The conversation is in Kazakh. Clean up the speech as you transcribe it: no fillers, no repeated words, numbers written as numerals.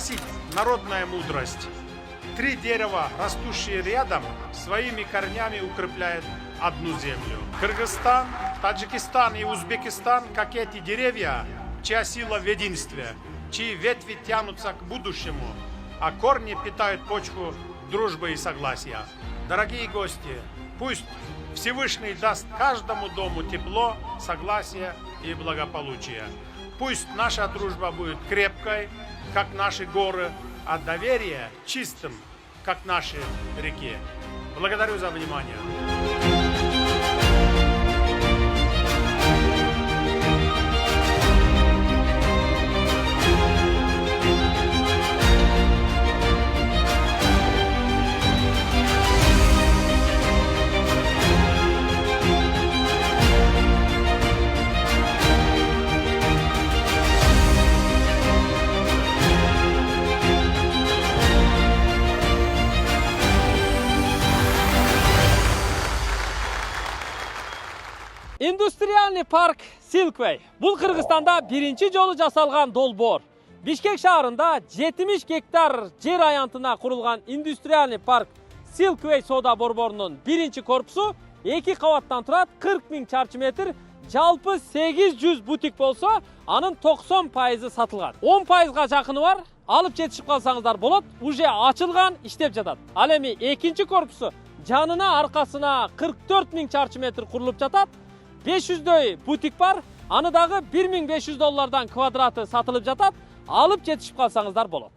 гласит народная мудрость: 3 дерева, растущие рядом, своими корнями укрепляют одну землю. Кыргызстан, Таджикистан и Узбекистан, как эти деревья, чья сила в единстве, чьи ветви тянутся к будущему, а корни питают почву дружбы и согласия. Дорогие гости, пусть Всевышний даст каждому дому тепло, согласие и благополучие. Пусть наша дружба будет крепкой, как наши горы, а доверие чистым, как наши реки. Благодарю за внимание. Индустриальный парк Silkway. Бұл Кыргызстанда биринчи жолу жасалган долбоор. Бишкек шаарында 70 гектар жер аянтына курулган индустриальный парк Silkway соода борборунун биринчи корпусу 2 кабаттан турат, 40 000 чарчы метр, жалпы 800 бутик болсо, анын 90% сатылган. 10%га жакыны бар, алып жетишип калсаңыздар болот, уже ачылган, иштеп жатат. Ал эми экинчи корпусу жанына аркасына 44 000 чарчы метр курулуп жатат. 500дөй бутик бар, аны дагы $1500 квадраты сатылып жатат, алып жетишип калсаңыздар болот.